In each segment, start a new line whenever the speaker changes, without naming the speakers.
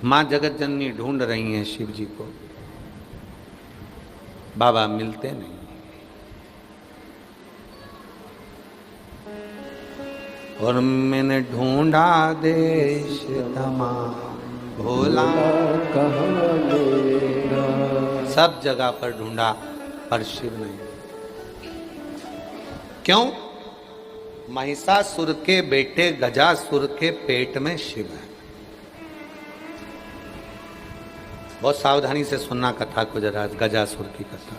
माँ जगत जननी ढूंढ रही हैं शिव जी को, बाबा मिलते नहीं। और मैंने ढूंढा देश तमाम, भोला कहाँ मेरा, सब जगह पर ढूंढा पर शिव नहीं। क्यों? महिषासुर के बेटे गजासुर के पेट में शिव है। बहुत सावधानी से सुनना कथा को जरा, गजासुर की कथा।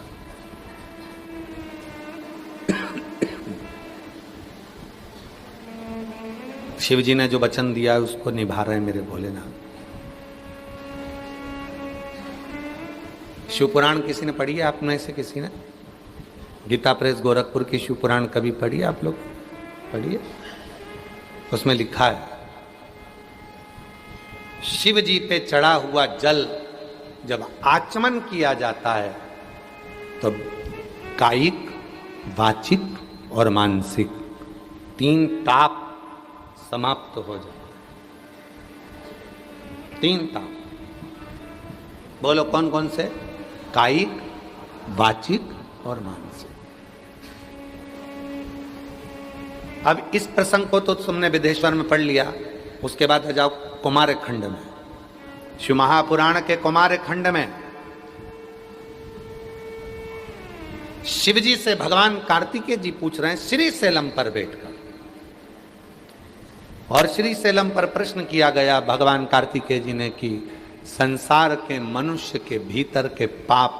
शिव जी ने जो वचन दिया उसको निभा रहे हैं मेरे भोलेनाथ। शिव पुराण किसी ने पढ़ी है आप में से? किसी ने गीता प्रेस गोरखपुर की शिव पुराण कभी पढ़ी है? आप लोग पढ़िए। उसमें लिखा है शिव जी पे चढ़ा हुआ जल जब आचमन किया जाता है तो कायिक, वाचिक और मानसिक 3 ताप समाप्त हो जाते। 3 ताप बोलो कौन कौन से? कायिक, वाचिक और मानसिक। अब इस प्रसंग को तो तुमने विदेश्वर में पढ़ लिया, उसके बाद आ जाओ कुमार खंड में। शिव महापुराण के कुमार खंड में शिव जी से भगवान कार्तिकेय जी पूछ रहे हैं श्री सेलम पर बैठकर, और श्री सेलम पर प्रश्न किया गया भगवान कार्तिकेय जी ने कि संसार के मनुष्य के भीतर के पाप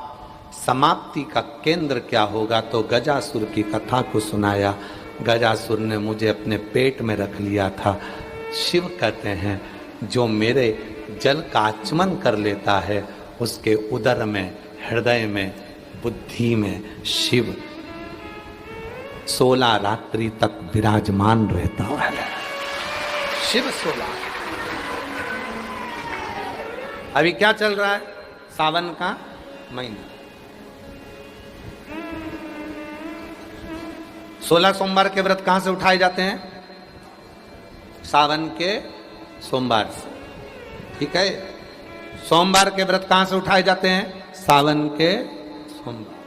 समाप्ति का केंद्र क्या होगा? तो गजासुर की कथा को सुनाया। गजासुर ने मुझे अपने पेट में रख लिया था। शिव कहते हैं जो मेरे जल का आचमन कर लेता है उसके उदर में, हृदय में, बुद्धि में शिव 16 रात्रि तक विराजमान रहता है। शिव 16। अभी क्या चल रहा है? सावन का महीना, 16 सोमवार के व्रत कहां से उठाए जाते हैं? सावन के सोमवार से। ठीक है, सोमवार के व्रत कहां से उठाए जाते हैं? सावन के सोमवार।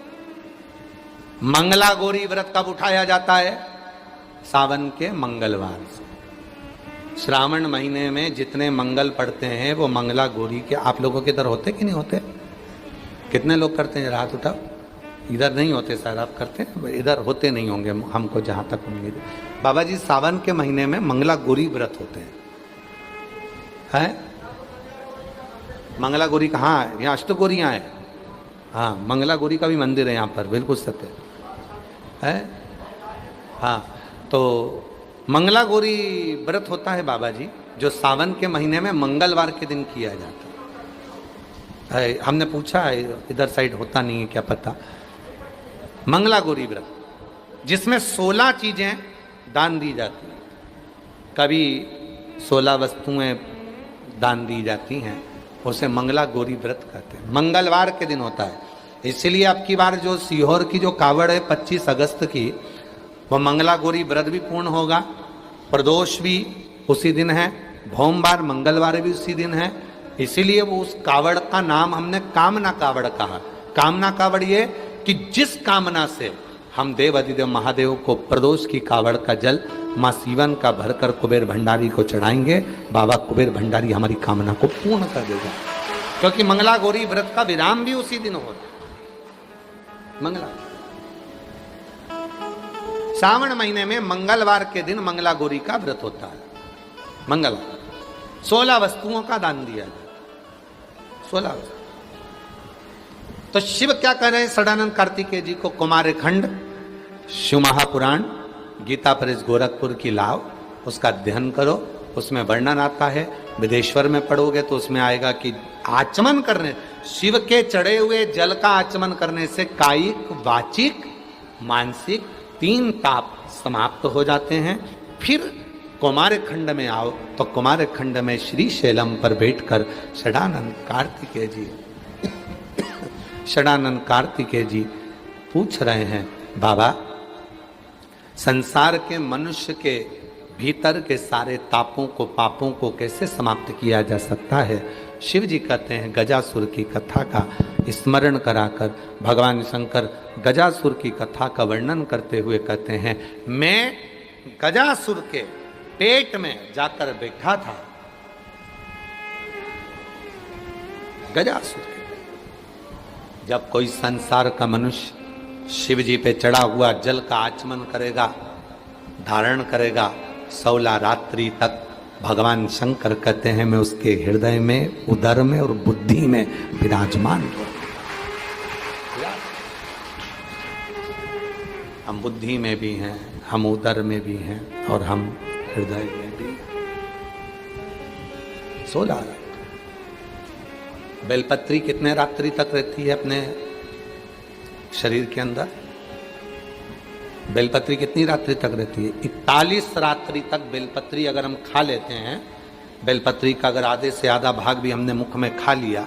मंगला गौरी व्रत कब उठाया जाता है? सावन के मंगलवार से। श्रावण महीने में जितने मंगल पड़ते हैं वो मंगला गौरी के। आप लोगों के इधर होते कि नहीं होते? कितने लोग करते हैं? हाथ उठाओ। इधर नहीं होते शायद, आप करते हैं? इधर होते नहीं होंगे हमको जहां तक उम्मीद है। बाबा जी सावन के महीने में मंगला गौरी व्रत होते हैं। मंगला गौरी कहाँ है? यहाँ अष्टगौरियाँ हैं। हाँ, मंगला गौरी का भी मंदिर है यहाँ पर, बिल्कुल सत्य है। हाँ, तो मंगला गौरी व्रत होता है बाबा जी, जो सावन के महीने में मंगलवार के दिन किया जाता है। हमने पूछा है इधर साइड होता नहीं है क्या पता। मंगला गौरी व्रत जिसमें 16 चीजें दान दी जाती हैं। कभी 16 वस्तुएं दान दी जाती हैं, उसे मंगला गौरी व्रत कहते हैं। मंगलवार के दिन होता है, इसलिए अब की बार जो सीहोर की जो कावड़ है 25 अगस्त की, वह मंगला गौरी व्रत भी पूर्ण होगा। प्रदोष भी उसी दिन है, भोमवार मंगलवार भी उसी दिन है। इसीलिए वो उस कावड़ का नाम हमने कामना कावड़ कहा। कामना कावड़ ये कि जिस कामना से हम देव अधिदेव महादेव को प्रदोष की कावड़ का जल माँ सीवन का भरकर कुबेर भंडारी को चढ़ाएंगे, बाबा कुबेर भंडारी हमारी कामना को पूर्ण कर देगा। क्योंकि मंगला गौरी व्रत का विराम भी उसी दिन होता है। मंगला सावन महीने में मंगलवार के दिन मंगला गौरी का व्रत होता है। मंगलवार 16 वस्तुओं का दान दिया जाए। 16 वस्तु। तो शिव क्या कह रहे हैं सदानंद कार्तिकेय जी को? कुमार खंड शिव महापुराण गीता प्रेस गोरखपुर की लाओ, उसका अध्ययन करो। उसमें वर्णन आता है। विदेश्वर में पढ़ोगे तो उसमें आएगा कि आचमन करने, शिव के चढ़े हुए जल का आचमन करने से कायिक, वाचिक, मानसिक 3 ताप समाप्त हो जाते हैं। फिर कुमार खंड में आओ तो कुमार खंड में श्री शैलम पर बैठकर सदानंद कार्तिकेय जी पूछ रहे हैं, बाबा संसार के मनुष्य के भीतर के सारे तापों को, पापों को कैसे समाप्त किया जा सकता है। शिव जी कहते हैं गजासुर की कथा का स्मरण कराकर, भगवान शंकर गजासुर की कथा का वर्णन करते हुए कहते हैं, मैं गजासुर के पेट में जाकर बैठा था। गजासुर के, जब कोई संसार का मनुष्य शिव जी पे चढ़ा हुआ जल का आचमन करेगा, धारण करेगा, 16 रात्रि तक भगवान शंकर कहते हैं मैं उसके हृदय में, उदर में और बुद्धि में विराजमान हूं। हम बुद्धि में भी हैं, हम उदर में भी हैं और हम हृदय में भी हैं। 16 रात्रि। बेलपत्री कितने रात्रि तक रहती है अपने शरीर के अंदर? बेलपत्री कितनी रात्रि तक रहती है? 41 रात्रि तक बेलपत्री अगर हम खा लेते हैं, बेलपत्री का अगर आधे से आधा भाग भी हमने मुख में खा लिया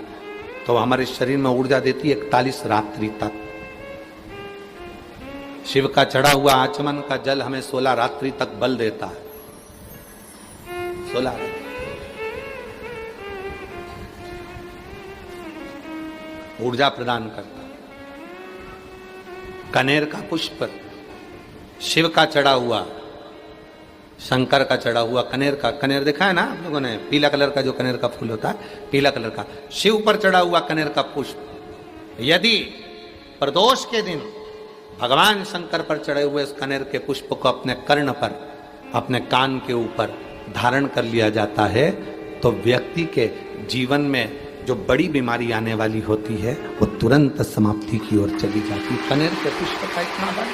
तो हमारे शरीर में ऊर्जा देती है 41 रात्रि तक। शिव का चढ़ा हुआ आचमन का जल हमें 16 रात्रि तक बल देता है। 16 रात्रि ऊर्जा प्रदान करता है। कनेर का पुष्प, शिव का चढ़ा हुआ, शंकर का चढ़ा हुआ कनेर का, कनेर देखा है ना आप लोगों ने? पीला कलर का जो कनेर का फूल होता है, पीला कलर का, शिव पर चढ़ा हुआ कनेर का पुष्प यदि प्रदोष के दिन भगवान शंकर पर चढ़े हुए इस कनेर के पुष्प को अपने कर्ण पर, अपने कान के ऊपर धारण कर लिया जाता है तो व्यक्ति के जीवन में जो बड़ी बीमारी आने वाली होती है वो तुरंत समाप्ति की ओर चली जाती है। कनेर के पुष्प का इतना बल,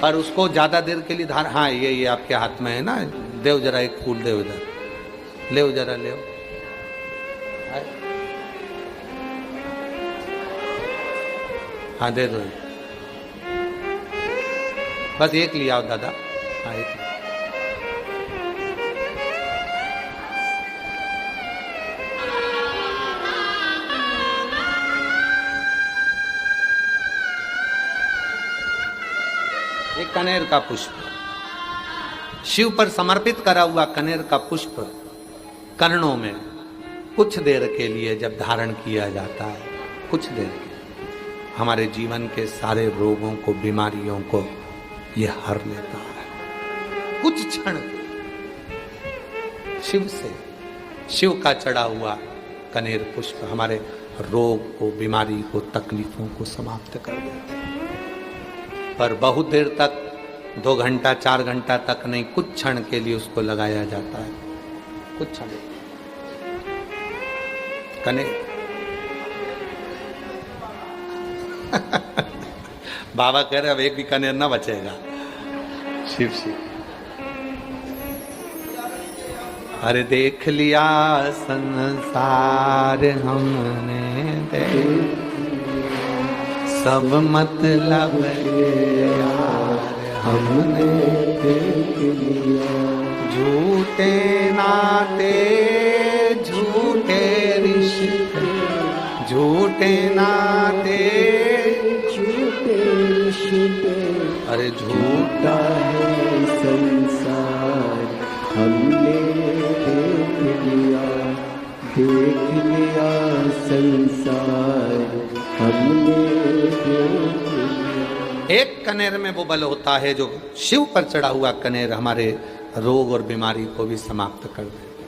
पर उसको ज्यादा देर के लिए धारण, हाँ ये आपके हाथ में है ना, देव जरा एक फूल देव, इधर ले जरा, ले हाँ दे दो, बस एक लिया आओ दादा। हाँ एक कनेर का पुष्प, शिव पर समर्पित करा हुआ कनेर का पुष्प कर्णों में कुछ देर के लिए जब धारण किया जाता है, कुछ देर के हमारे जीवन के सारे रोगों को, बीमारियों को यह हर लेता है। कुछ क्षण शिव से, शिव का चढ़ा हुआ कनेर पुष्प हमारे रोग को, बीमारी को, तकलीफों को समाप्त कर देते हैं। पर बहुत देर तक, 2 घंटा 4 घंटा तक नहीं, कुछ क्षण के लिए उसको लगाया जाता है। कुछ क्षण कनेर बाबा कह रहे अब एक भी कनेर ना बचेगा। शिव शिव, अरे देख लिया संसार हमने, सब मतलब यार हमने देख लिया, झूठे नाते झूठे रिश्ते, झूठे नाते झूठे रिश्ते, अरे झूठा है संसार हमने देख लिया, देख लिया संसार हमने देख लिया। एक कनेर में वो बल होता है जो शिव पर चढ़ा हुआ कनेर हमारे रोग और बीमारी को भी समाप्त कर देता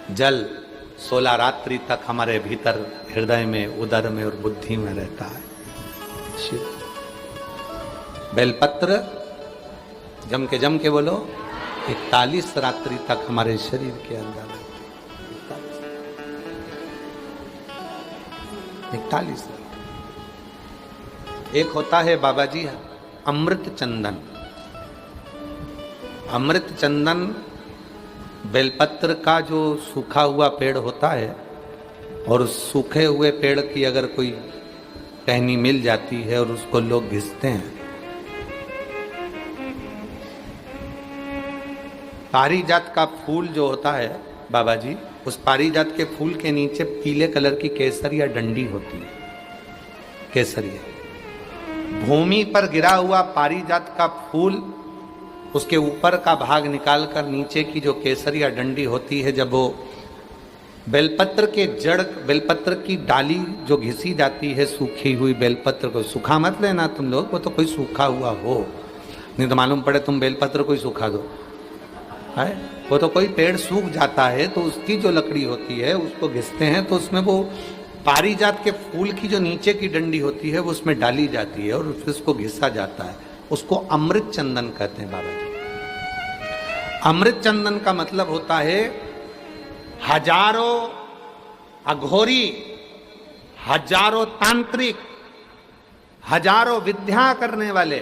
है। जल 16 रात्रि तक हमारे भीतर, हृदय में, उदर में और बुद्धि में रहता है। शिव बेलपत्र जम के बोलो, 41 रात्रि तक हमारे शरीर के अंदर, 41। एक होता है बाबा जी अमृत चंदन। अमृत चंदन बेलपत्र का जो सूखा हुआ पेड़ होता है, और उस सूखे हुए पेड़ की अगर कोई टहनी मिल जाती है और उसको लोग घिसते हैं, पारिजात का फूल जो होता है बाबा जी, उस पारिजात के फूल के नीचे पीले कलर की केसरिया डंडी होती है, केसरिया। भूमि पर गिरा हुआ पारिजात का फूल उसके ऊपर का भाग निकालकर नीचे की जो केसर या डंडी होती है, जब वो बेलपत्र के जड़, बेलपत्र की डाली जो घिसी जाती है सूखी हुई बेलपत्र को, सूखा मत लेना तुम लोग, वो तो कोई सूखा हुआ हो, नहीं तो मालूम पड़े तुम बेलपत्र को ही सूखा दो है। वो तो कोई पेड़ सूख जाता है तो उसकी जो लकड़ी होती है उसको घिसते हैं, तो उसमें वो पारिजात के फूल की जो नीचे की डंडी होती है वो उसमें डाली जाती है और उसको घिसा जाता है, उसको अमृत चंदन कहते हैं बाबा जी। अमृत चंदन का मतलब होता है हजारों अघोरी, हजारों तांत्रिक, हजारों विद्या करने वाले,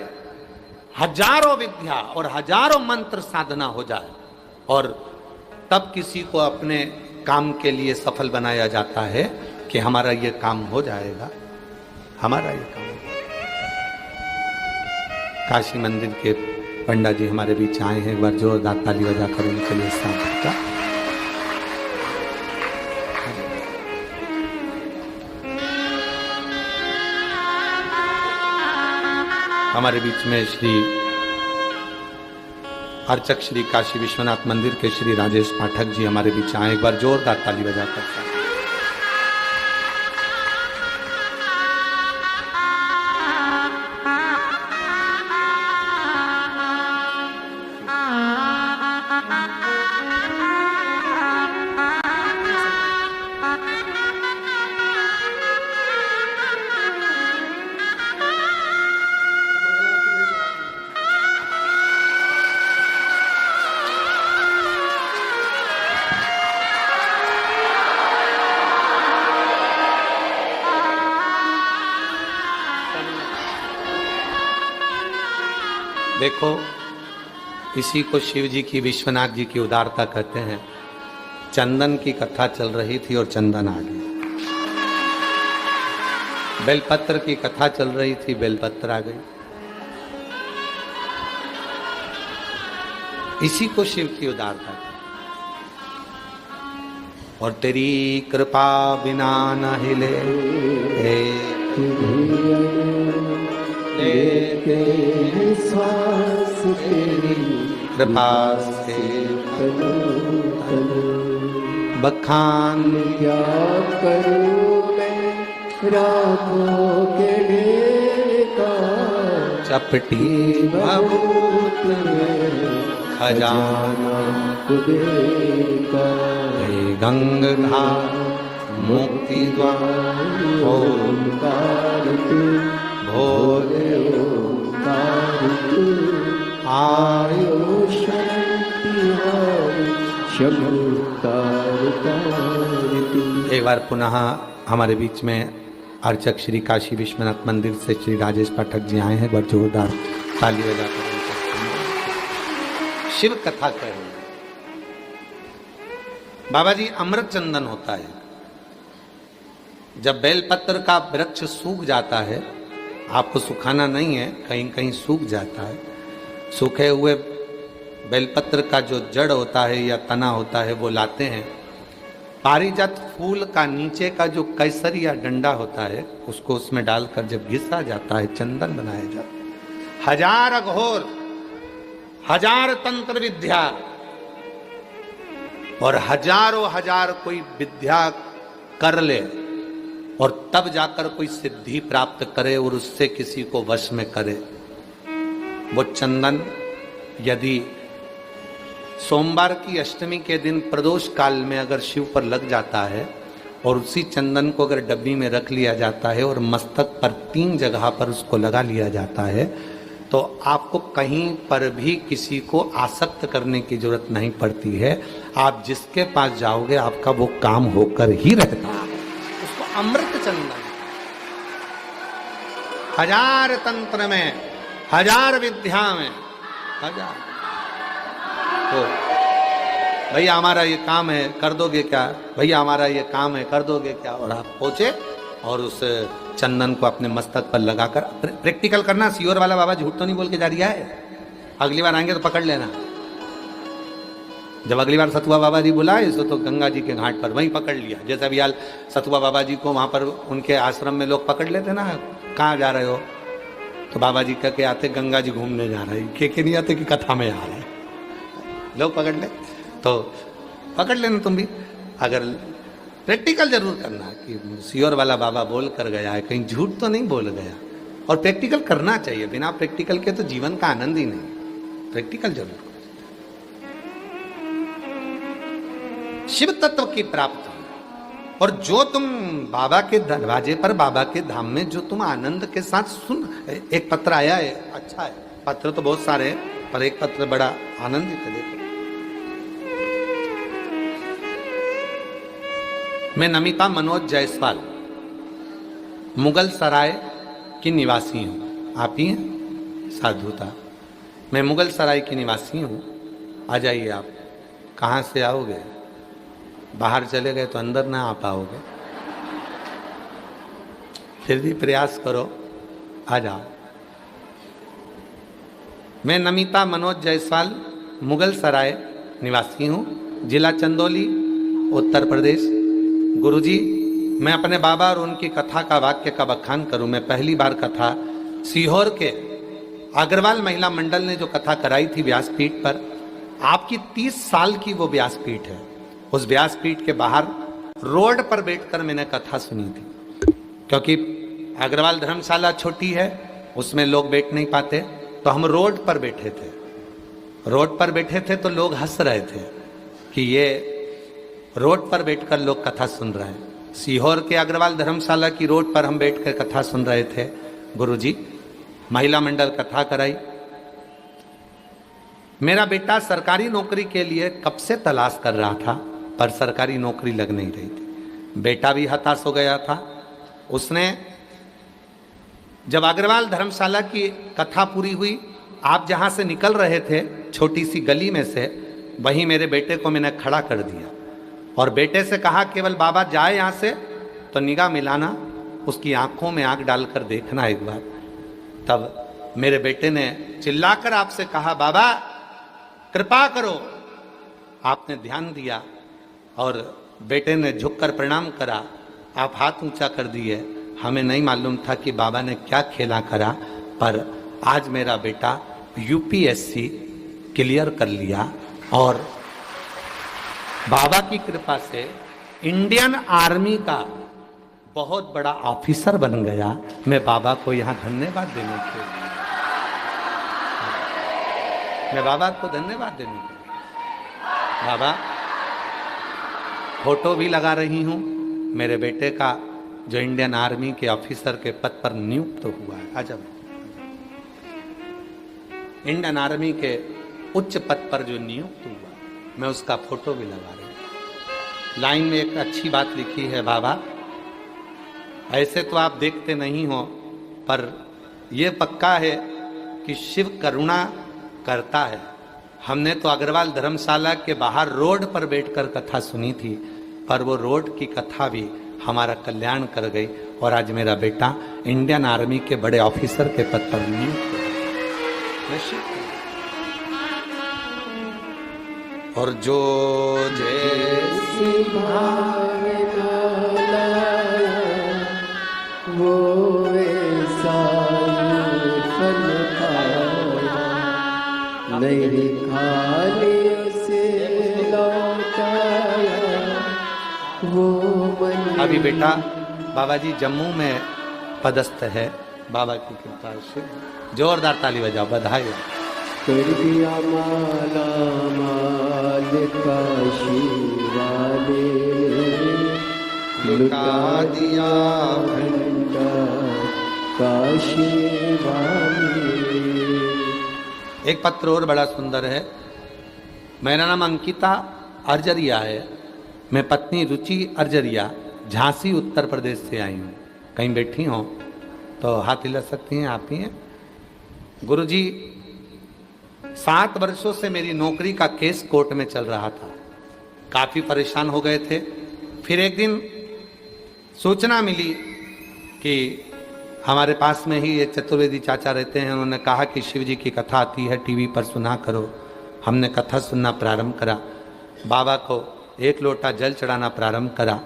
हजारों विद्या और हजारों मंत्र साधना हो जाए और तब किसी को अपने काम के लिए सफल बनाया जाता है कि हमारा ये काम हो जाएगा, हमारा ये काम। काशी मंदिर के पंडा जी हमारे बीच आए हैं, एक बार जोरदार ताली बजाकर उनके लिए स्वागत का। हमारे बीच में श्री अर्चक श्री काशी विश्वनाथ मंदिर के श्री राजेश पाठक जी हमारे बीच आए, एक बार जोरदार ताली बजाकर। देखो, इसी को शिव जी की, विश्वनाथ जी की उदारता कहते हैं। चंदन की कथा चल रही थी और चंदन आ गया। बेलपत्र की कथा चल रही थी, बेलपत्र आ गई। इसी को शिव की उदारता है। और तेरी कृपा बिना न हिले श्वास तेरी कृपा से बखान
क्या करूं मैं रातों के का
चपटी भभूत खजाना
का
गंगा मुक्ति द्वार
ओंकार
भोले
आयो शंकर।
एक बार पुनः हमारे बीच में अर्चक श्री काशी विश्वनाथ मंदिर से श्री राजेश पाठक जी आए हैं, एक बार जोरदार ताली बजाकर शिव कथा कर रहे हैं। बाबा जी, अमृत चंदन होता है। जब बेलपत्र का वृक्ष सूख जाता है, आपको सुखाना नहीं है, कहीं कहीं सूख जाता है, सूखे हुए बेलपत्र का जो जड़ होता है या तना होता है वो लाते हैं। पारिजात फूल का नीचे का जो कैसर या डंडा होता है उसको उसमें डालकर जब घिसा जाता है, चंदन बनाया जाता है। हजार अघोर, हजार तंत्र विद्या और हजारों हजार कोई विद्या कर ले और तब जाकर कोई सिद्धि प्राप्त करे और उससे किसी को वश में करे। वो चंदन यदि सोमवार की अष्टमी के दिन प्रदोष काल में अगर शिव पर लग जाता है और उसी चंदन को अगर डब्बी में रख लिया जाता है और मस्तक पर 3 जगह पर उसको लगा लिया जाता है, तो आपको कहीं पर भी किसी को आसक्त करने की जरूरत नहीं पड़ती है। आप जिसके पास जाओगे आपका वो काम होकर ही रहता है। उसको अमृत चंदन, हजार तंत्र में, हजार विद्या में, हजार। तो भैया हमारा ये काम है, कर दोगे क्या? भैया हमारा ये काम है, कर दोगे क्या? और आप पहुंचे और उस चंदन को अपने मस्तक पर लगाकर प्रैक्टिकल करना। सियोर वाला बाबा झूठ तो नहीं बोल के जा रहा है। अगली बार आएंगे तो पकड़ लेना। जब अगली बार सतुआ बाबा जी बुलाए तो गंगा जी के घाट पर वहीं पकड़ लिया। जैसे अभी हाल सतुआ बाबा जी को वहां पर उनके आश्रम में लोग पकड़ लेते ना, कहाँ जा रहे हो? तो बाबा जी कह के आते गंगा जी घूमने जा रहे हैं, के नहीं आते कि कथा में आ रहे हैं। लो पकड़ ले, तो पकड़ लेना तुम भी। अगर प्रैक्टिकल जरूर करना कि सियोर वाला बाबा बोल कर गया है, कहीं झूठ तो नहीं बोल गया। और प्रैक्टिकल करना चाहिए, बिना प्रैक्टिकल के तो जीवन का आनंद ही नहीं। प्रैक्टिकल जरूर करो। शिव तत्व की प्राप्ति, और जो तुम बाबा के दरवाजे पर, बाबा के धाम में जो तुम आनंद के साथ सुन। एक पत्र आया है, अच्छा है, पत्र तो बहुत सारे हैं पर एक पत्र बड़ा आनंदित है। देखो, मैं नमिता मनोज जायसवाल मुगल सराय की निवासी हूँ। आप ही हैं? साधुता। मैं मुगल सराय की निवासी हूँ। आ जाइए आप। कहाँ से आओगे? बाहर चले गए तो अंदर ना आ पाओगे, फिर भी प्रयास करो, आ जाओ। मैं नमिता मनोज जायसवाल मुगल सराय निवासी हूँ, जिला चंदौली, उत्तर प्रदेश। गुरुजी, मैं अपने बाबा और उनकी कथा का वाक्य का बखान करूं। मैं पहली बार कथा सीहोर के अग्रवाल महिला मंडल ने जो कथा कराई थी व्यासपीठ पर, आपकी 30 साल की वो व्यासपीठ है। उस व्यासपीठ के बाहर रोड पर बैठकर मैंने कथा सुनी थी, क्योंकि अग्रवाल धर्मशाला छोटी है, उसमें लोग बैठ नहीं पाते, तो हम रोड पर बैठे थे। रोड पर बैठे थे तो लोग हंस रहे थे कि ये रोड पर बैठकर लोग कथा सुन रहे हैं। सीहोर के अग्रवाल धर्मशाला की रोड पर हम बैठकर कथा सुन रहे थे। गुरुजी, महिला मंडल कथा कराई। मेरा बेटा सरकारी नौकरी के लिए कब से तलाश कर रहा था, पर सरकारी नौकरी लग नहीं रही थी। बेटा भी हताश हो गया था। उसने जब अग्रवाल धर्मशाला की कथा पूरी हुई, आप जहां से निकल रहे थे छोटी सी गली में से, वहीं मेरे बेटे को मैंने खड़ा कर दिया और बेटे से कहा, केवल बाबा जाए यहां से तो निगाह मिलाना, उसकी आंखों में आंख डालकर देखना एक बार। तब मेरे बेटे ने चिल्लाकर आपसे कहा, बाबा कृपा करो। आपने ध्यान दिया और बेटे ने झुककर प्रणाम करा। आप हाथ ऊंचा कर दिए। हमें नहीं मालूम था कि बाबा ने क्या खेला करा, पर आज मेरा बेटा यूपीएससी क्लियर कर लिया और बाबा की कृपा से इंडियन आर्मी का बहुत बड़ा ऑफिसर बन गया। मैं बाबा को यहाँ धन्यवाद देने के लिए, मैं बाबा को धन्यवाद देने के लिए, बाबा फोटो भी लगा रही हूँ मेरे बेटे का, जो इंडियन आर्मी के ऑफिसर के पद पर नियुक्त हुआ है। अजब, इंडियन आर्मी के उच्च पद पर जो नियुक्त हुआ, मैं उसका फोटो भी लगा रही हूँ। लाइन में एक अच्छी बात लिखी है, बाबा ऐसे तो आप देखते नहीं हो, पर यह पक्का है कि शिव करुणा करता है। हमने तो अग्रवाल धर्मशाला के बाहर रोड पर बैठकर कथा सुनी थी, पर वो रोड की कथा भी हमारा कल्याण कर गई और आज मेरा बेटा इंडियन आर्मी के बड़े ऑफिसर के पद पर नियुक्त है। और जो जैसी
भावना वो ऐसा ही फल पाया, नहीं खाने से लौटाया वो मन।
अभी बेटा बाबा जी जम्मू में पदस्थ है, बाबा की कृपा से। जोरदार ताली बजाओ, बधाई हो।
कर दिया माला माल काशी वाले, लुटा दिया भंडा काशी वाले।
एक पत्र और बड़ा सुंदर है। मेरा नाम अंकिता अर्जरिया है। मैं पत्नी रुचि अर्जरिया झांसी उत्तर प्रदेश से आई हूँ। कहीं बैठी हो तो हाथ हिला सकती हैं, आप ही हैं। गुरुजी, 7 वर्षों से मेरी नौकरी का केस कोर्ट में चल रहा था। काफ़ी परेशान हो गए थे। फिर एक दिन सूचना मिली कि हमारे पास में ही ये चतुर्वेदी चाचा रहते हैं, उन्होंने कहा कि शिव जी की कथा आती है टीवी पर, सुना करो। हमने कथा सुनना प्रारंभ करा, बाबा को 1 लोटा जल चढ़ाना प्रारंभ करा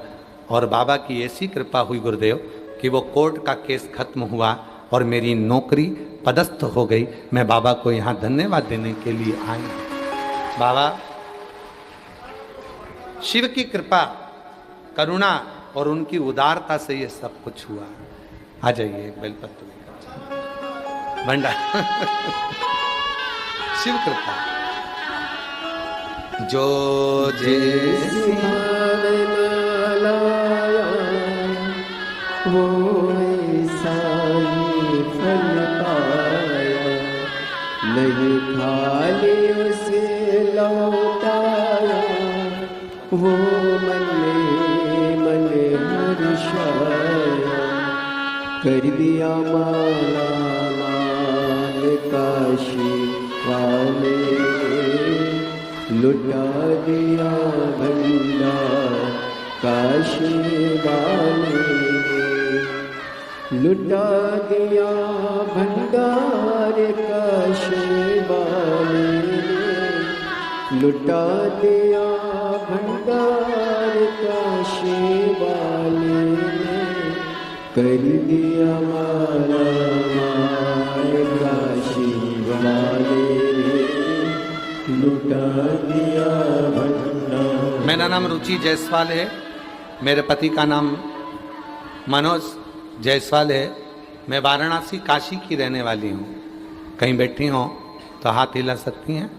और बाबा की ऐसी कृपा हुई गुरुदेव कि वो कोर्ट का केस खत्म हुआ और मेरी नौकरी पदस्थ हो गई। मैं बाबा को यहाँ धन्यवाद देने के लिए आई। बाबा, शिव की कृपा, करुणा और उनकी उदारता से ये सब कुछ हुआ। आ जाइए, एक बेलपत्र लेकर भंडार। शिव कृपा जो
जैसी लाया वो ऐसा ही फल पाया, नहीं खाली उसे लौटाया, वो मन हर्षाया, कर दिया माला माल काशी वाले, लुटा दिया भंडार काशी वाले, लुटा दिया भंडार काशी वाले, लुटा दिया भंडार काशी वाले, कर दिया माला माल काशी वाले, लुटा दिया भंडार।
मेरा नाम रुचि जायसवाल है, मेरे पति का नाम मनोज जायसवाल है। मैं वाराणसी काशी की रहने वाली हूँ। कहीं बैठी हो तो हाथ हिला सकती हैं।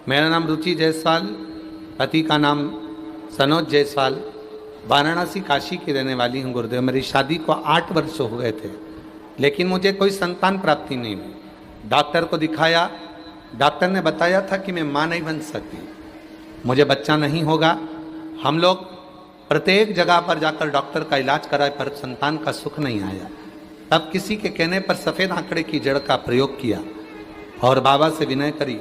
मेरा नाम रुचि जायसवाल, पति का नाम सनोज जायसवाल, वाराणसी काशी की रहने वाली हूँ। गुरुदेव, मेरी शादी को 8 वर्ष हो गए थे, लेकिन मुझे कोई संतान प्राप्ति नहीं हुई। डॉक्टर को दिखाया, डॉक्टर ने बताया था कि मैं माँ नहीं बन सकती, मुझे बच्चा नहीं होगा। हम लोग प्रत्येक जगह पर जाकर डॉक्टर का इलाज कराए, पर संतान का सुख नहीं आया। तब किसी के कहने पर सफ़ेद आंकड़े की जड़ का प्रयोग किया और बाबा से विनय करी।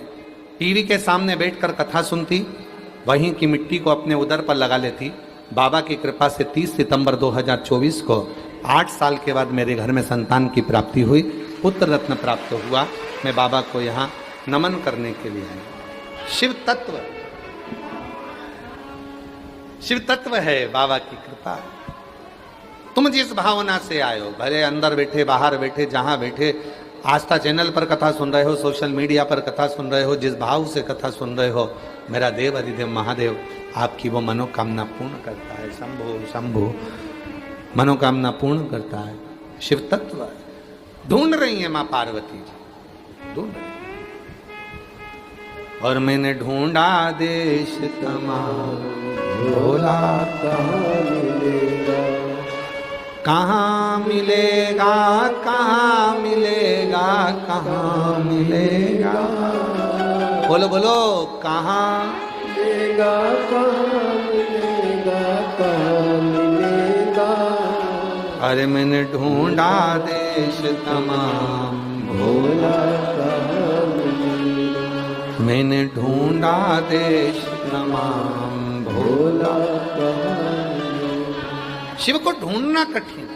टीवी के सामने बैठकर कथा सुनती, वहीं की मिट्टी को अपने उदर पर लगा लेती। बाबा की कृपा से 30 सितंबर 2024 को 8 साल के बाद मेरे घर में संतान की प्राप्ति हुई, पुत्र रत्न प्राप्त हुआ। मैं बाबा को यहाँ नमन करने के लिए आई। शिव तत्व, शिव तत्व है बाबा की कृपा। तुम जिस भावना से आए हो, भले अंदर बैठे बाहर बैठे जहां बैठे, आस्था चैनल पर कथा सुन रहे हो, सोशल मीडिया पर कथा सुन रहे हो, जिस भाव से कथा सुन रहे हो, मेरा देव अधिदेव महादेव आपकी वो मनोकामना पूर्ण करता है। शंभो शंभो, मनोकामना पूर्ण करता है। शिव तत्व ढूंढ रही है माँ पार्वती जी, ढूंढ रही। और मैंने ढूंढा देश तमाम, भोला
कहाँ मिलेगा,
कहाँ मिलेगा, कहाँ मिलेगा, कहाँ मिलेगा, बोलो बोलो, कहाँ
मिलेगा, कहाँ मिलेगा, कहाँ मिलेगा।
अरे मैंने ढूंढा देश तमाम,
भोला कहाँ मिलेगा,
मैंने ढूंढा देश तमाम,
भोला कहाँ।
शिव को ढूंढना कठिन,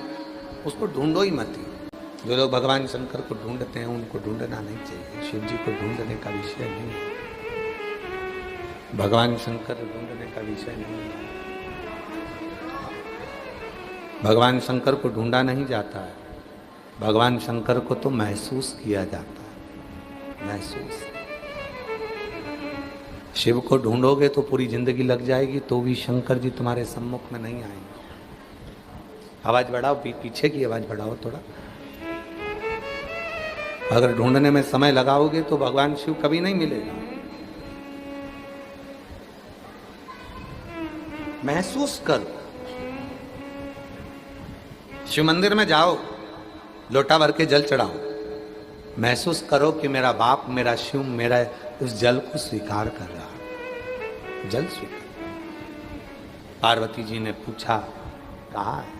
उसको ढूंढो ही मत। जो लोग भगवान शंकर को ढूंढते हैं उनको ढूंढना नहीं चाहिए। शिव जी को ढूंढने का विषय नहीं है, भगवान शंकर ढूंढने का विषय नहीं है। भगवान शंकर को ढूंढा नहीं जाता है, भगवान शंकर को तो महसूस किया जाता है, महसूस। शिव को ढूंढोगे तो पूरी जिंदगी लग जाएगी, तो भी शंकर जी तुम्हारे सम्मुख में नहीं आएंगे। आवाज बढ़ाओ, पीछे की आवाज बढ़ाओ थोड़ा। अगर ढूंढने में समय लगाओगे तो भगवान शिव कभी नहीं मिलेगा। महसूस करो। शिव मंदिर में जाओ, लोटा भर के जल चढ़ाओ, महसूस करो कि मेरा बाप, मेरा शिव, मेरा उस जल को स्वीकार कर रहा है, जल स्वीकार। पार्वती जी ने पूछा कहाँ है,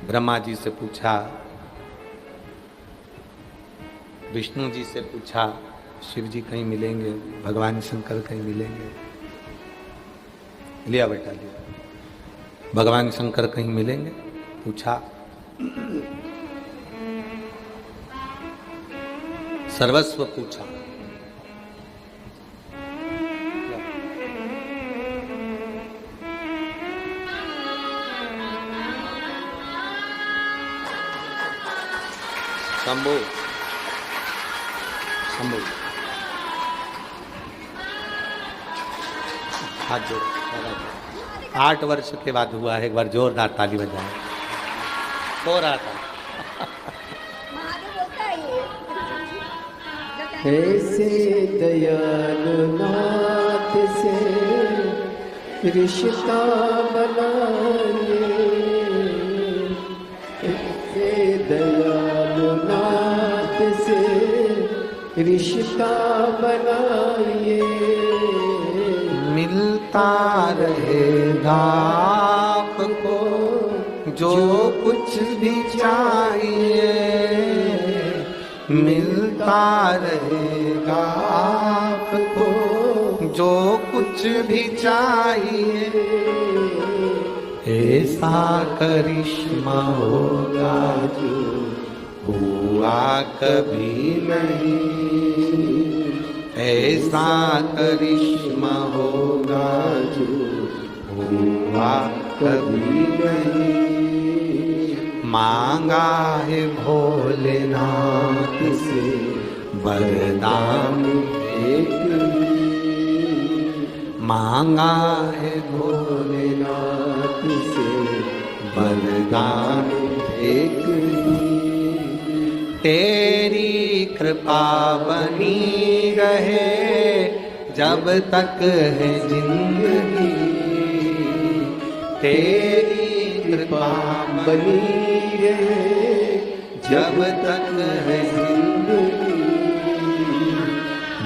ब्रह्मा जी से पूछा, विष्णु जी से पूछा, शिव जी कहीं मिलेंगे, भगवान शंकर कहीं मिलेंगे। लिया बेटा लिया, भगवान शंकर कहीं मिलेंगे, पूछा। सर्वस्व पूछा। शंभू शंभू हाथ जोड़। 8 वर्ष के बाद हुआ है, एक बार जोरदार ताली बजाए। हो रहा था।
ऐसे दयालु नाथ से रिश्ता बनाइए, ऐसे दयालु नाथ से रिश्ता बनाइए,
मिलता रहेगा आपको जो कुछ भी चाहिए, मिलता रहेगा आपको जो कुछ भी चाहिए, ऐसा करिश्मा होगा जो हुआ कभी नहीं, ऐसा करिश्मा होगा जो हुआ कभी नहीं। मांगा है भोलेनाथ से वरदान एक ही, मांगा है भोलेनाथ से वरदान एक ही, तेरी कृपा बनी रहे जब तक है जिंदगी, तेरी कृपा बनी रहे जब तक है जिंदगी,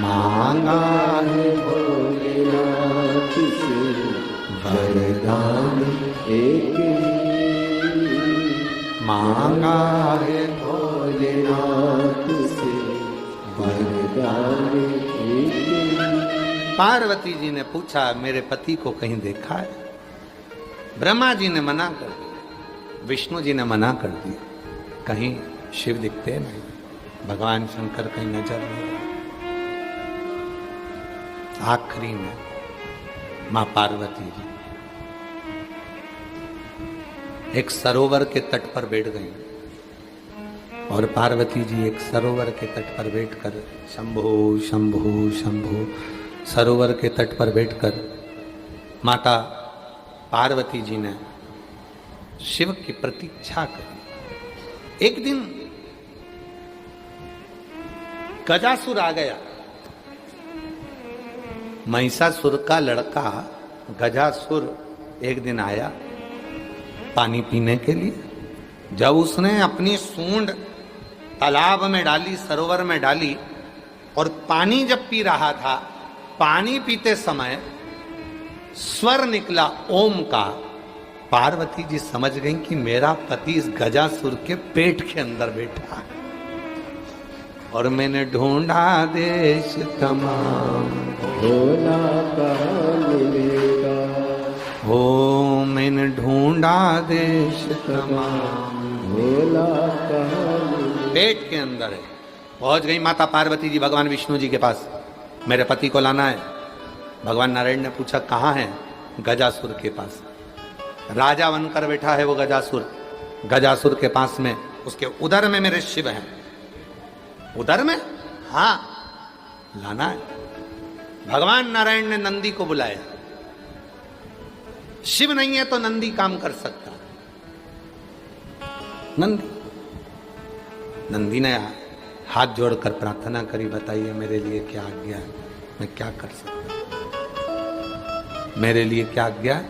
मांगा है भोलेनाथ से वरदान एक ही, मांगा है भोलेनाथ से वरदान एक ही। पार्वती जी ने पूछा मेरे पति को कहीं देखा है? ब्रह्मा जी ने मना कर दिया, विष्णु जी ने मना कर दिया, कहीं शिव दिखते नहीं, भगवान शंकर कहीं नजर नहीं आए। आखिरी में मां पार्वती जी एक सरोवर के तट पर बैठ गई और पार्वती जी एक सरोवर के तट पर बैठकर शंभो शंभो शंभो, सरोवर के तट पर बैठकर माता पार्वती जी ने शिव की प्रतीक्षा करी। एक दिन गजासुर आ गया, महिषासुर का लड़का गजासुर एक दिन आया पानी पीने के लिए। जब उसने अपनी सूंड तालाब में डाली, सरोवर में डाली और पानी जब पी रहा था, पानी पीते समय स्वर निकला ओम का। पार्वती जी समझ गई कि मेरा पति इस गजासुर के पेट के अंदर बैठा है। और मैंने ढूंढा देश तमाम,
भोला कहाँ मिलेगा,
हो मैंने ढूंढा देश तमाम,
भोला कहाँ मिलेगा।
पेट के अंदर है। पहुंच गई माता पार्वती जी भगवान विष्णु जी के पास, मेरे पति को लाना है। भगवान नारायण ने पूछा कहाँ है? गजासुर के पास। राजा बनकर बैठा है वो गजासुर। गजासुर के पास में उसके उदर में मेरे शिव हैं। उदर में? हाँ, लाना है। भगवान नारायण ने नंदी को बुलाया। शिव नहीं है तो नंदी काम कर सकता। नंदी ने हाथ जोड़कर प्रार्थना करी, बताइए मेरे लिए क्या आज्ञा है, मैं क्या कर सकता हूं? मेरे लिए क्या आज्ञा है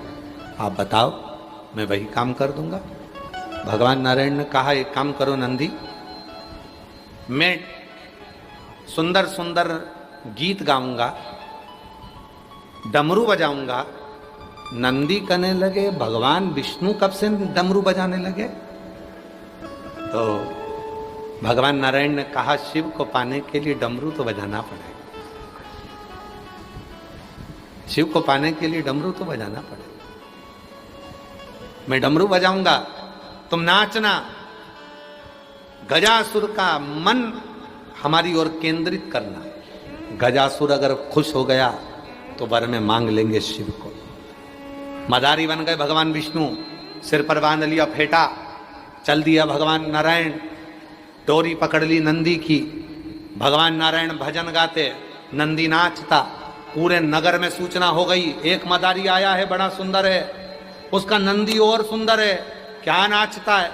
आप बताओ, मैं वही काम कर दूंगा। भगवान नारायण ने कहा एक काम करो नंदी, मैं सुंदर सुंदर गीत गाऊंगा, डमरू बजाऊंगा। नंदी कहने लगे भगवान विष्णु कब से डमरू बजाने लगे? तो भगवान नारायण ने कहा शिव को पाने के लिए डमरू तो बजाना पड़ेगा। शिव को पाने के लिए डमरू तो बजाना पड़ेगा। मैं डमरू बजाऊंगा, तुम नाचना। गजासुर का मन हमारी ओर केंद्रित करना। गजासुर अगर खुश हो गया तो वर में मांग लेंगे शिव को। मदारी बन गए भगवान विष्णु, सिर पर बांध लिया फेटा, चल दिया भगवान नारायण। डोरी पकड़ ली नंदी की, भगवान नारायण भजन गाते, नंदी नाचता, पूरे नगर में सूचना हो गई एक मदारी आया है, बड़ा सुंदर है, उसका नंदी और सुंदर है, क्या नाचता है,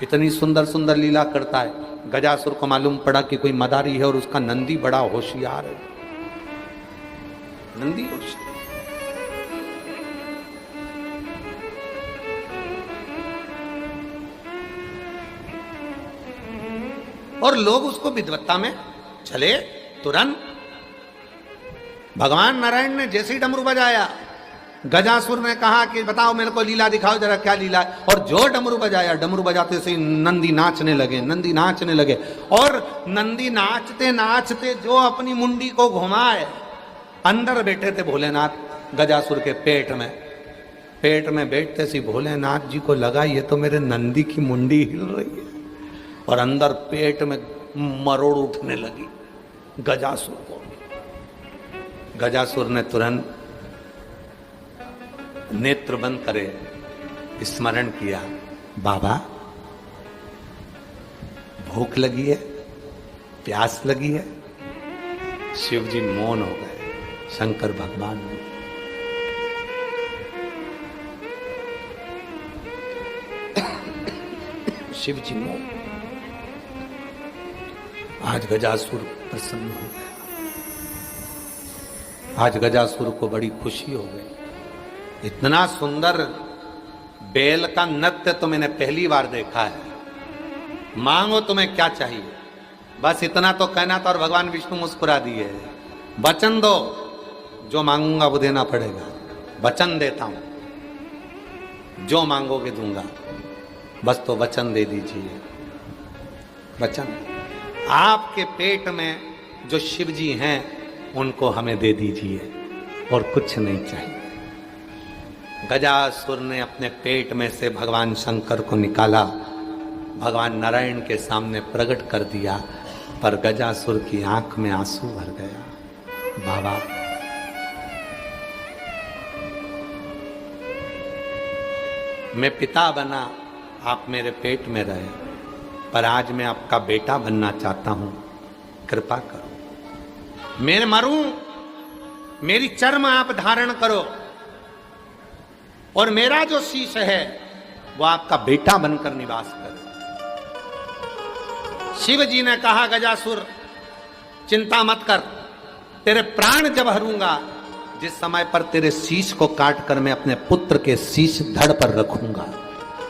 इतनी सुंदर सुंदर लीला करता है। गजासुर को मालूम पड़ा कि कोई मदारी है और उसका नंदी बड़ा होशियार है, नंदी होशियार। और लोग उसको विद्वत्ता में चले। तुरंत भगवान नारायण ने जैसे ही डमरू बजाया, गजासुर ने कहा कि बताओ मेरे को लीला दिखाओ जरा, क्या लीला है। और जो डमरू बजाया, डमरू बजाते से नंदी नाचने लगे, नंदी नाचने लगे। और नंदी नाचते नाचते जो अपनी मुंडी को घुमाए, अंदर बैठे थे भोलेनाथ गजासुर के पेट में। पेट में बैठते सी भोलेनाथ जी को लगा ये तो मेरे नंदी की मुंडी हिल रही है, और अंदर पेट में मरोड़ उठने लगी गजासुर को। गजासुर ने तुरंत नेत्र बंद करे स्मरण किया, बाबा भूख लगी है, प्यास लगी है। शिव जी मौन हो गए, शंकर भगवान ने शिव जी मौन। आज गजासुर प्रसन्न हो गया, आज गजासुर को बड़ी खुशी हो गई। इतना सुंदर बैल का नृत्य तो मैंने पहली बार देखा है। मांगो तुम्हें क्या चाहिए, बस इतना तो कहना था। और भगवान विष्णु मुस्कुरा दिए, वचन दो, जो मांगूंगा वो देना पड़ेगा। वचन देता हूं, जो मांगोगे दूंगा, बस तो वचन दे दीजिए। वचन आपके पेट में जो शिव जी हैं उनको हमें दे दीजिए, और कुछ नहीं चाहिए। गजासुर ने अपने पेट में से भगवान शंकर को निकाला, भगवान नारायण के सामने प्रकट कर दिया, पर गजासुर की आंख में आंसू भर गया। बाबा मैं पिता बना, आप मेरे पेट में रहे, पर आज मैं आपका बेटा बनना चाहता हूं, कृपा करो। मैं मरूं, मेरी चर्म आप धारण करो, और मेरा जो शीश है वो आपका बेटा बनकर निवास करे। शिव जी ने कहा, गजासुर चिंता मत कर, तेरे प्राण जब हरूंगा, जिस समय पर तेरे शीश को काट कर मैं अपने पुत्र के शीश धड़ पर रखूंगा,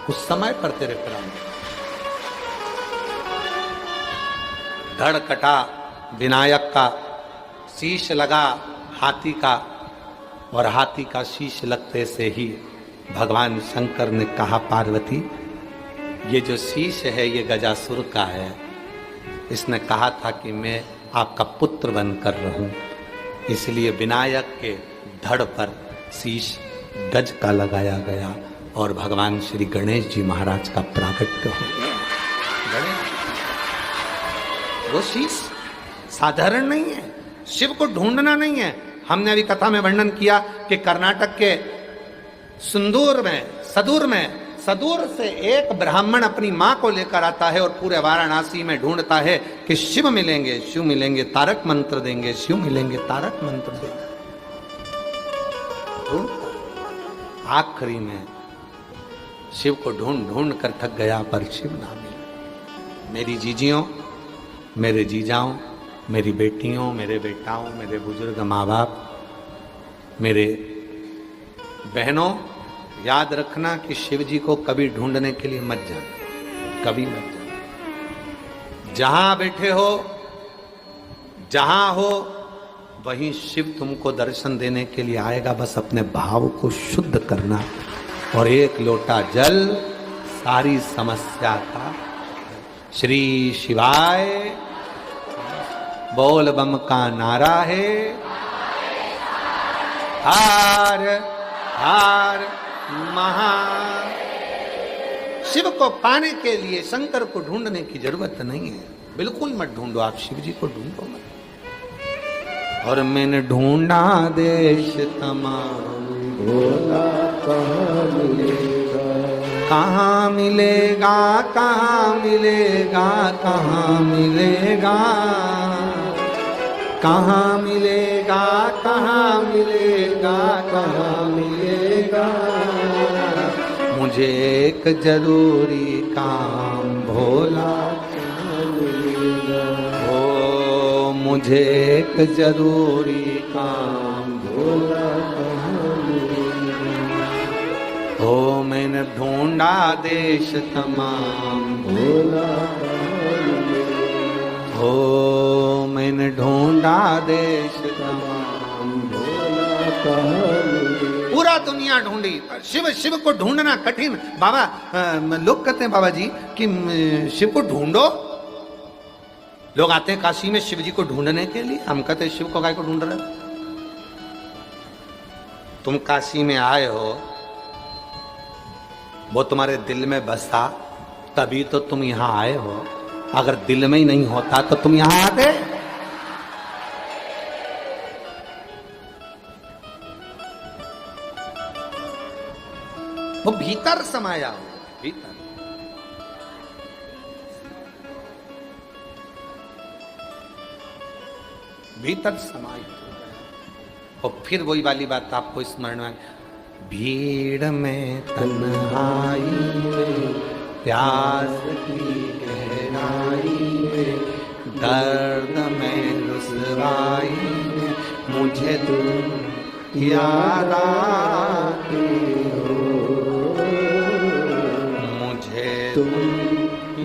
उस समय पर तेरे प्राण। धड़ कटा, विनायक का शीश लगा हाथी का, और हाथी का शीश लगते से ही भगवान शंकर ने कहा, पार्वती ये जो शीश है ये गजासुर का है, इसने कहा था कि मैं आपका पुत्र बनकर रहूं, इसलिए विनायक के धड़ पर शीश गज का लगाया गया, और भगवान श्री गणेश जी महाराज का प्राकट्य हो गया। वो शीश साधारण नहीं है, शिव को ढूंढना नहीं है। हमने अभी कथा में वर्णन किया कि कर्नाटक के सदूर से एक ब्राह्मण अपनी मां को लेकर आता है, और पूरे वाराणसी में ढूंढता है कि शिव मिलेंगे, शिव मिलेंगे, तारक मंत्र देंगे, शिव मिलेंगे, तारक मंत्र देंगे। आखिरी में शिव को ढूंढ ढूंढ कर थक गया, पर शिव ना मिले। मेरी जीजियों, मेरे जीजाओं, मेरी बेटियों, मेरे बेटाओं, मेरे बुजुर्ग माँ बाप, मेरे बहनों, याद रखना कि शिव जी को कभी ढूंढने के लिए मत जाना, कभी मत जाना। जहां बैठे हो, जहां हो, वहीं शिव तुमको दर्शन देने के लिए आएगा। बस अपने भाव को शुद्ध करना, और एक लोटा जल सारी समस्या का। श्री शिवाय बोल बम का नारा है, हार हार महा। शिव को पाने के लिए शंकर को ढूंढने की जरूरत नहीं है, बिल्कुल मत ढूंढो, आप शिव जी को ढूंढो मत। और मैंने ढूंढा देश तमाम,
भोला कहाँ मिलेगा।
कहाँ मिलेगा, कहाँ मिलेगा, कहाँ मिलेगा, कहाँ मिलेगा, कहाँ मिलेगा, कहाँ मिलेगा। मुझे एक जरूरी काम भोला ओ, मुझे एक जरूरी काम भोला ओ, मैंने ढूंढा देश तमाम
भोला
ओ, मैंने ढूंढा देश तमाम
भोला कहाँ मिले।
पूरा दुनिया ढूंढी। शिव शिव को ढूंढना कठिन। बाबा लोग कहते हैं बाबा जी कि शिव को ढूंढो। लोग आते हैं काशी में शिव जी को ढूंढने के लिए। हम कहते हैं शिव को काय को ढूंढ रहे? तुम काशी में आए हो, वो तुम्हारे दिल में बसा तभी तो तुम यहां आए हो। अगर दिल में ही नहीं होता तो तुम यहां आते? वो भीतर समाया हो, भीतर। भीतर समाहित हो गया। और फिर वही वाली बात आपको स्मरण में, भीड़ में तन्हाई में प्यास की गहराई में दर्द में रुसवाई में मुझे तुम याद आती हो, मुझे
तुम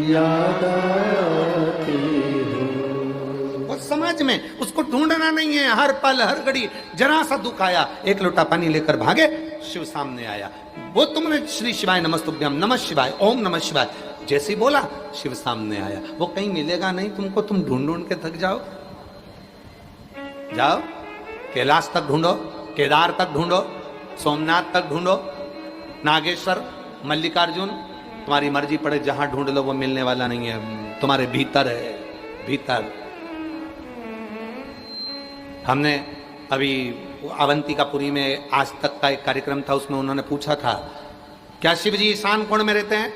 याद आती हो।
वो समझ में उसको ढूंढना नहीं है। हर पल हर घड़ी जरा सा दुख आया, एक लोटा पानी लेकर भागे, शिव सामने आया। वो तुमने श्री शिवाय नमस्तुभ्यम, नमः शिवाय, ओम नमः शिवाय जैसे बोला, शिव सामने आया। वो कहीं मिलेगा नहीं तुमको, तुम ढूंढ ढूंढ के थक जाओ। जाओ कैलाश तक ढूंढो, केदार तक ढूंढो, सोमनाथ तक ढूंढो, नागेश्वर, मल्लिकार्जुन, तुम्हारी मर्जी पड़े जहां ढूंढ लो, वो मिलने वाला नहीं है। तुम्हारे भीतर है, भीतर। हमने अभी अवंतिकापुरी में आज तक का एक कार्यक्रम था, उसमें उन्होंने पूछा था क्या शिव जी ईशान कोण में रहते हैं,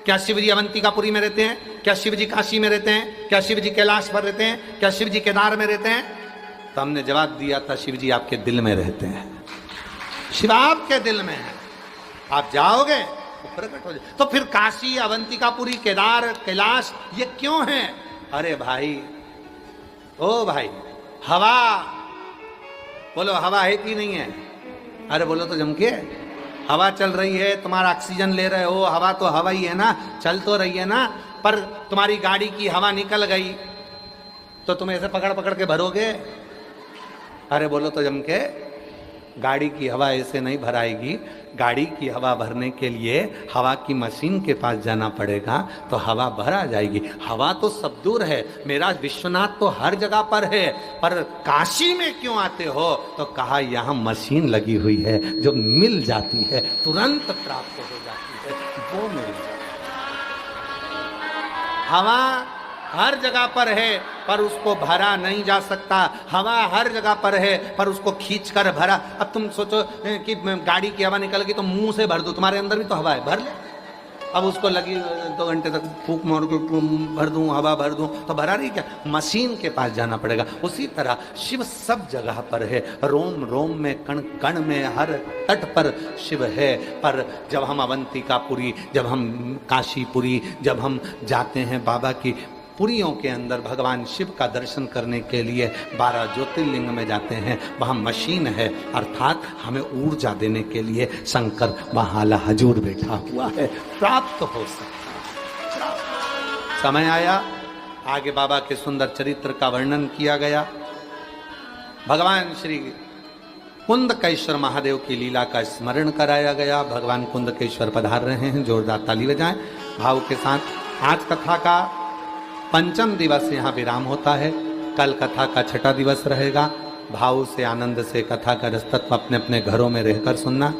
क्या शिव जी अवंतिकापुरी में रहते हैं, क्या शिव जी काशी में रहते हैं, क्या शिव जी कैलाश पर रहते हैं, क्या शिव जी केदार में रहते हैं? तो हमने जवाब दिया था शिव जी आपके दिल में रहते हैं। शिव आपके दिल में है, आप जाओगे तो प्रकट हो जाए। तो फिर काशी, अवंतिकापुरी, केदार, कैलाश ये क्यों है? अरे भाई, ओ भाई, हवा बोलो, हवा है कि नहीं है? अरे बोलो तो जम के। हवा चल रही है, तुम्हारा ऑक्सीजन ले रहे हो, हवा तो हवा ही है ना, चल तो रही है ना। पर तुम्हारी गाड़ी की हवा निकल गई तो तुम ऐसे पकड़ पकड़ के भरोगे? अरे बोलो तो जम के। गाड़ी की हवा ऐसे नहीं भराएगी। गाड़ी की हवा भरने के लिए हवा की मशीन के पास जाना पड़ेगा तो हवा भर आ जाएगी। हवा तो सब दूर है, मेरा विश्वनाथ तो हर जगह पर है, पर काशी में क्यों आते हो? तो कहा यहाँ मशीन लगी हुई है जो मिल जाती है, तुरंत प्राप्त हो जाती है, वो मिल जाती है। हवा हर जगह पर है पर उसको भरा नहीं जा सकता। हवा हर जगह पर है पर उसको खींच कर भरा। अब तुम सोचो कि गाड़ी की हवा निकल गई तो मुंह से भर दो, तुम्हारे अंदर भी तो हवा है, भर ले। अब उसको लगी 2 घंटे तक फूंक मार के भर दूं, हवा भर दूं, तो भरा नहीं क्या? मशीन के पास जाना पड़ेगा। उसी तरह शिव सब जगह पर है, रोम रोम में, कण कण में, हर तट पर शिव है। पर जब हम अवंतिकापुरी, जब हम काशीपुरी, जब हम जाते हैं बाबा की पुरियों के अंदर भगवान शिव का दर्शन करने के लिए 12 ज्योतिर्लिंग में जाते हैं, वहाँ मशीन है, अर्थात हमें ऊर्जा देने के लिए शंकर वहाँ हजूर बैठा हुआ है, प्राप्त हो सकता है। समय आया, आगे बाबा के सुंदर चरित्र का वर्णन किया गया। भगवान श्री कुंदकेश्वर महादेव की लीला का स्मरण कराया गया। भगवान कुंदकेश्वर पधार रहे हैं, जोरदार ताली बजाएं भाव के साथ। आज कथा का 5वां दिवस यहाँ विराम होता है। कल कथा का 6वां दिवस रहेगा। भाव से, आनंद से कथा का रसतत्व अपने अपने घरों में रहकर सुनना।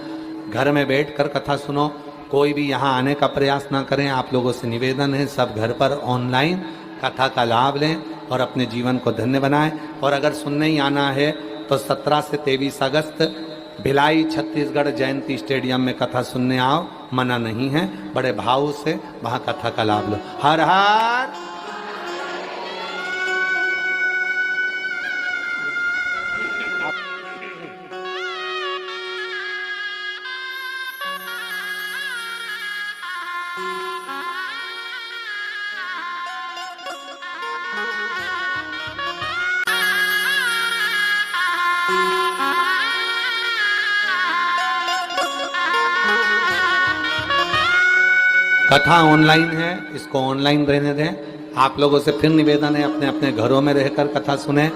घर में बैठकर कथा सुनो, कोई भी यहाँ आने का प्रयास ना करें। आप लोगों से निवेदन है, सब घर पर ऑनलाइन कथा का लाभ लें और अपने जीवन को धन्य बनाएं। और अगर सुनने ही आना है तो 17 से 23 अगस्त भिलाई छत्तीसगढ़ जयंती स्टेडियम में कथा सुनने आओ, मना नहीं है, बड़े भाव से वहां कथा का लाभ लो। हर हर कथा ऑनलाइन है, इसको ऑनलाइन रहने दें। आप लोगों से फिर निवेदन है, अपने अपने घरों में रहकर कथा सुने,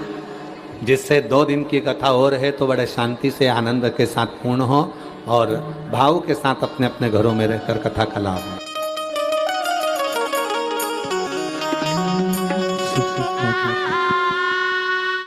जिससे 2 दिन की कथा हो रहे तो बड़े शांति से आनंद के साथ पूर्ण हो और भाव के साथ अपने अपने घरों में रहकर कथा का लाभ हो।